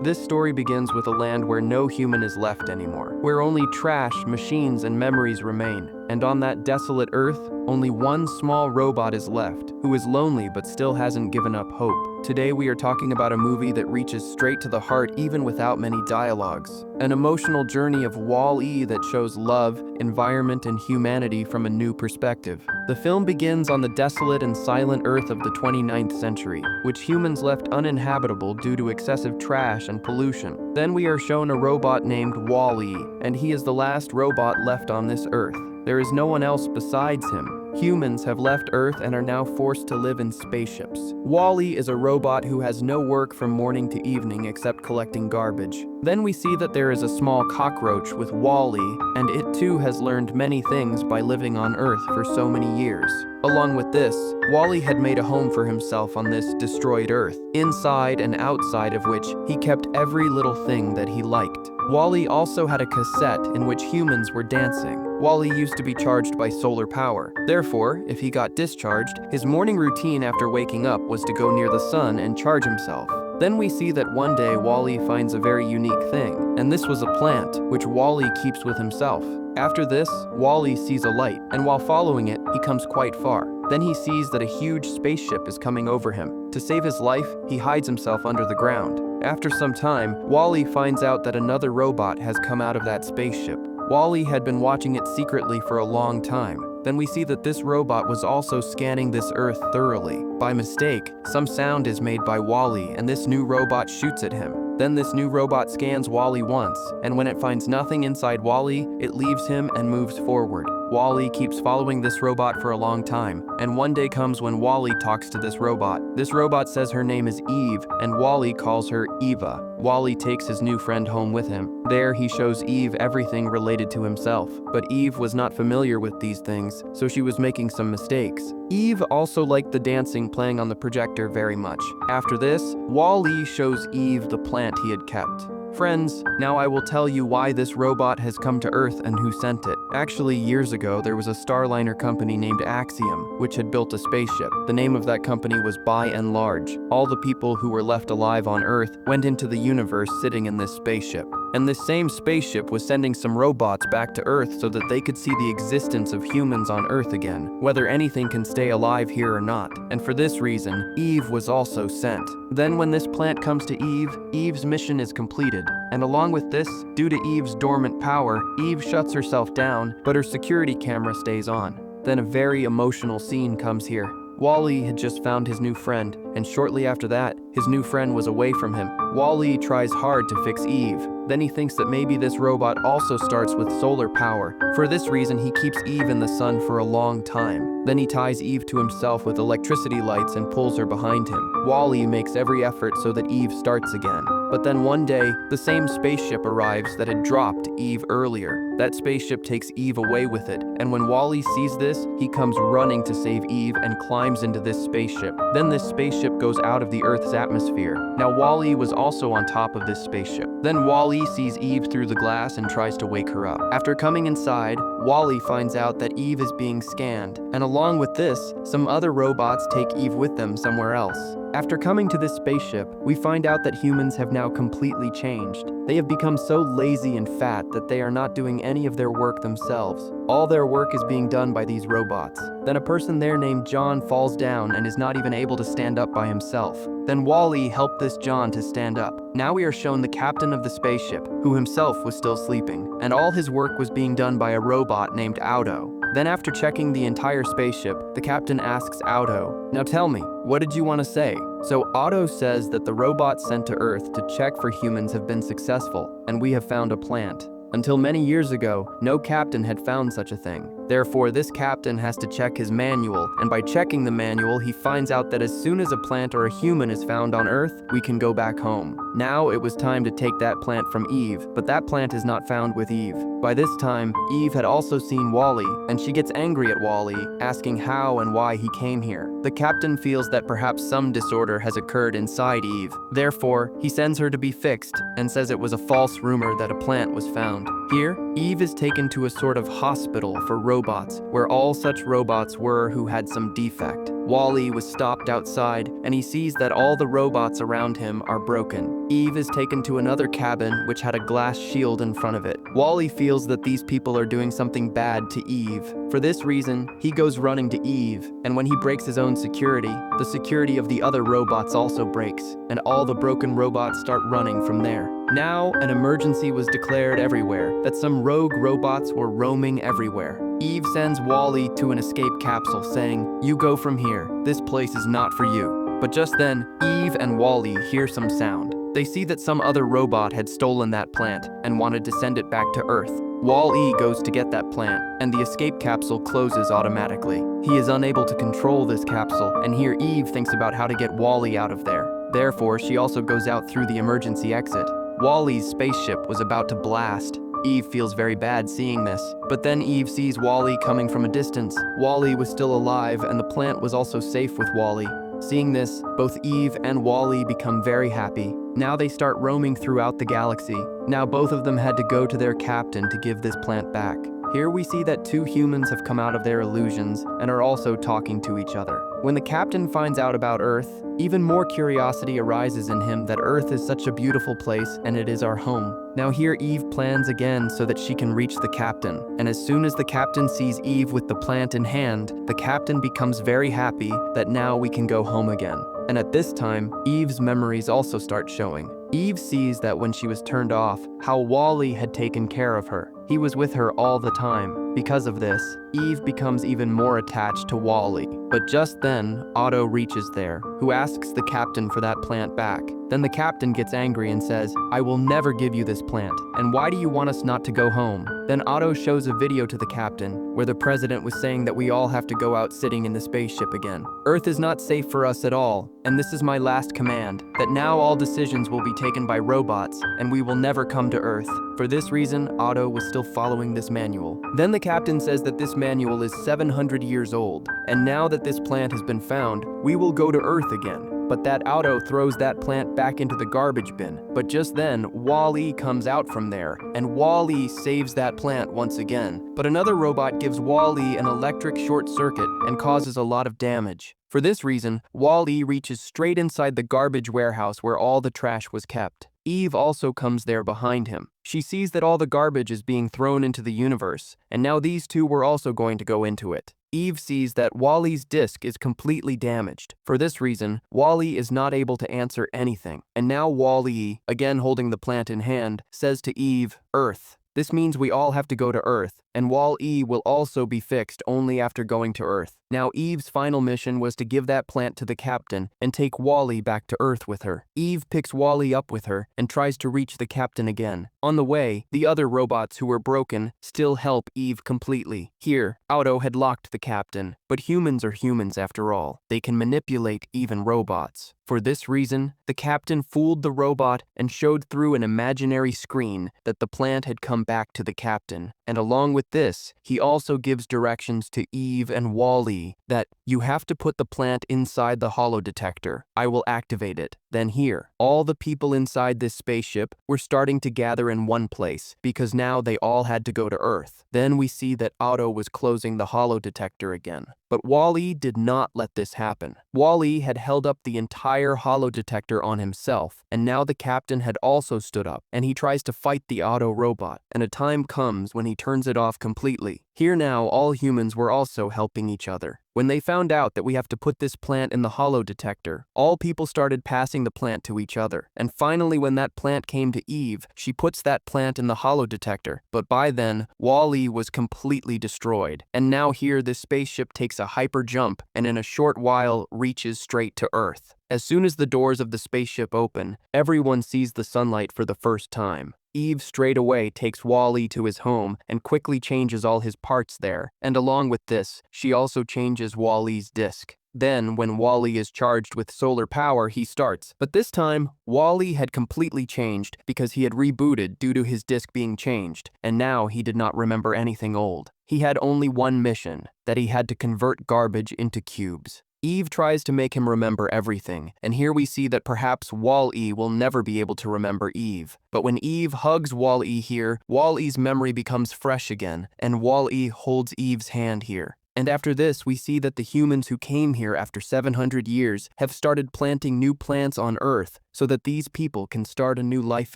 This story begins with a land where no human is left anymore, where only trash, machines, and memories remain. And on that desolate earth, only one small robot is left, who is lonely but still hasn't given up hope. Today we are talking about a movie that reaches straight to the heart even without many dialogues. An emotional journey of Wall-E that shows love, environment, and humanity from a new perspective. The film begins on the desolate and silent earth of the 29th century, which humans left uninhabitable due to excessive trash and pollution. Then we are shown a robot named Wall-E, and he is the last robot left on this earth. There is no one else besides him. Humans have left Earth and are now forced to live in spaceships. Wall-E is a robot who has no work from morning to evening except collecting garbage. Then we see that there is a small cockroach with Wall-E, and it too has learned many things by living on Earth for so many years. Along with this, Wall-E had made a home for himself on this destroyed Earth, inside and outside of which he kept every little thing that he liked. Wall-E also had a cassette in which humans were dancing. Wall-E used to be charged by solar power. Therefore, if he got discharged, his morning routine after waking up was to go near the sun and charge himself. Then we see that one day Wall-E finds a very unique thing, and this was a plant, which Wall-E keeps with himself. After this, Wall-E sees a light, and while following it, he comes quite far. Then he sees that a huge spaceship is coming over him. To save his life, he hides himself under the ground. After some time, Wall-E finds out that another robot has come out of that spaceship. Wall-E had been watching it secretly for a long time. Then we see that this robot was also scanning this Earth thoroughly. By mistake, some sound is made by Wall-E, and this new robot shoots at him. Then this new robot scans Wall-E once, and when it finds nothing inside Wall-E, it leaves him and moves forward. Wall-E keeps following this robot for a long time, and one day comes when Wall-E talks to this robot. This robot says her name is Eve, and Wall-E calls her Eva. Wall-E takes his new friend home with him. There he shows Eve everything related to himself, but Eve was not familiar with these things, so she was making some mistakes. Eve also liked the dancing playing on the projector very much. After this, Wall-E shows Eve the plant he had kept. Friends, now I will tell you why this robot has come to Earth and who sent it. Actually, years ago, there was a Starliner company named Axiom, which had built a spaceship. The name of that company was By and Large. All the people who were left alive on Earth went into the universe sitting in this spaceship. And this same spaceship was sending some robots back to Earth so that they could see the existence of humans on Earth again, whether anything can stay alive here or not. And for this reason, Eve was also sent. Then when this plant comes to Eve, Eve's mission is completed. And along with this, due to Eve's dormant power, Eve shuts herself down, but her security camera stays on. Then a very emotional scene comes here. Wall-E had just found his new friend, and shortly after that, his new friend was away from him. Wall-E tries hard to fix Eve. Then he thinks that maybe this robot also starts with solar power. For this reason, he keeps Eve in the sun for a long time. Then he ties Eve to himself with electricity lights and pulls her behind him. Wall-E makes every effort so that Eve starts again. But then one day, the same spaceship arrives that had dropped Eve earlier. That spaceship takes Eve away with it, and when Wall-E sees this, he comes running to save Eve and climbs into this spaceship. Then this spaceship goes out of the Earth's atmosphere. Now Wall-E was also on top of this spaceship. Then Wall-E sees Eve through the glass and tries to wake her up. After coming inside, Wall-E finds out that Eve is being scanned, and along with this, some other robots take Eve with them somewhere else. After coming to this spaceship, we find out that humans have now completely changed. They have become so lazy and fat that they are not doing any of their work themselves. All their work is being done by these robots. Then a person there named John falls down and is not even able to stand up by himself. Then Wall-E helped this John to stand up. Now we are shown the captain of the spaceship, who himself was still sleeping, and all his work was being done by a robot named Auto. Then after checking the entire spaceship, the captain asks Auto, "Now tell me, what did you want to say?" So Auto says that the robots sent to Earth to check for humans have been successful, and we have found a plant. Until many years ago, no captain had found such a thing. Therefore, this captain has to check his manual, and by checking the manual, he finds out that as soon as a plant or a human is found on Earth, we can go back home. Now it was time to take that plant from Eve, but that plant is not found with Eve. By this time, Eve had also seen Wall-E, and she gets angry at Wall-E, asking how and why he came here. The captain feels that perhaps some disorder has occurred inside Eve. Therefore, he sends her to be fixed, and says it was a false rumor that a plant was found. Here, Eve is taken to a sort of hospital for robots, where all such robots were who had some defect. Wall-E was stopped outside, and he sees that all the robots around him are broken. Eve is taken to another cabin which had a glass shield in front of it. Wall-E feels that these people are doing something bad to Eve. For this reason, he goes running to Eve, and when he breaks his own security, the security of the other robots also breaks, and all the broken robots start running from there. Now, an emergency was declared everywhere, that some rogue robots were roaming everywhere. Eve sends Wall-E to an escape capsule saying, "You go from here, this place is not for you." But just then, Eve and Wall-E hear some sound. They see that some other robot had stolen that plant and wanted to send it back to Earth. Wall-E goes to get that plant, and the escape capsule closes automatically. He is unable to control this capsule, and here Eve thinks about how to get Wall-E out of there. Therefore, she also goes out through the emergency exit. Wall-E's spaceship was about to blast. Eve feels very bad seeing this, but then Eve sees Wall-E coming from a distance. Wall-E was still alive, and the plant was also safe with Wall-E. Seeing this, both Eve and Wall-E become very happy. Now they start roaming throughout the galaxy. Now both of them had to go to their captain to give this plant back. Here we see that two humans have come out of their illusions and are also talking to each other. When the captain finds out about Earth, even more curiosity arises in him that Earth is such a beautiful place and it is our home. Now here Eve plans again so that she can reach the captain, and as soon as the captain sees Eve with the plant in hand, the captain becomes very happy that now we can go home again. And at this time, Eve's memories also start showing. Eve sees that when she was turned off, how Wall-E had taken care of her. He was with her all the time. Because of this, Eve becomes even more attached to Wall-E. But just then, Otto reaches there, who asks the captain for that plant back. Then the captain gets angry and says, "I will never give you this plant, and why do you want us not to go home?" Then Otto shows a video to the captain, where the president was saying that we all have to go out sitting in the spaceship again. Earth is not safe for us at all, and this is my last command, that now all decisions will be taken by robots, and we will never come to Earth. For this reason, Otto was still following this manual. Then the captain says that this manual is 700 years old, and now that this plant has been found, we will go to Earth again. But that Otto throws that plant back into the garbage bin. But just then, Wall-E comes out from there, and Wall-E saves that plant once again. But another robot gives Wall-E an electric short circuit and causes a lot of damage. For this reason, Wall-E reaches straight inside the garbage warehouse where all the trash was kept. Eve also comes there behind him. She sees that all the garbage is being thrown into the universe, and now these two were also going to go into it. Eve sees that Wall-E's disc is completely damaged. For this reason, Wall-E is not able to answer anything. And now Wall-E, again holding the plant in hand, says to Eve, "Earth. This means we all have to go to Earth, and Wall-E will also be fixed only after going to Earth." Now Eve's final mission was to give that plant to the captain and take Wall-E back to Earth with her. Eve picks Wall-E up with her and tries to reach the captain again. On the way, the other robots who were broken still help Eve completely. Here, Otto had locked the captain, but humans are humans after all. They can manipulate even robots. For this reason, the captain fooled the robot and showed through an imaginary screen that the plant had come back to the captain. And along with this, he also gives directions to Eve and Wall-E that you have to put the plant inside the holodetector. I will activate it. Then here, all the people inside this spaceship were starting to gather in one place because now they all had to go to Earth. Then we see that Otto was closing the holodetector again. But Wall-E did not let this happen. Wall-E had held up the entire holodetector on himself, and now the captain had also stood up, and he tries to fight the Otto robot, and a time comes when he turns it off completely. Here now, all humans were also helping each other. When they found out that we have to put this plant in the holodetector, all people started passing the plant to each other. And finally, when that plant came to Eve, she puts that plant in the holodetector. But by then, Wall-E was completely destroyed. And now here, this spaceship takes a hyper jump and in a short while reaches straight to Earth. As soon as the doors of the spaceship open, everyone sees the sunlight for the first time. Eve straight away takes Wall-E to his home and quickly changes all his parts there, and along with this, she also changes Wall-E's disc. Then, when Wall-E is charged with solar power, he starts. But this time, Wall-E had completely changed because he had rebooted due to his disc being changed, and now he did not remember anything old. He had only one mission, that he had to convert garbage into cubes. Eve tries to make him remember everything, and here we see that perhaps Wall-E will never be able to remember Eve. But when Eve hugs Wall-E here, Wall-E's memory becomes fresh again, and Wall-E holds Eve's hand here. And after this, we see that the humans who came here after 700 years have started planting new plants on Earth so that these people can start a new life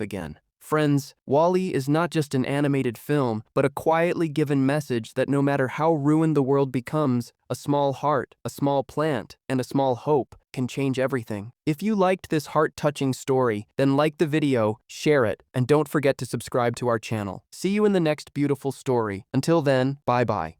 again. Friends, WALL-E is not just an animated film, but a quietly given message that no matter how ruined the world becomes, a small heart, a small plant, and a small hope can change everything. If you liked this heart-touching story, then like the video, share it, and don't forget to subscribe to our channel. See you in the next beautiful story. Until then, bye-bye.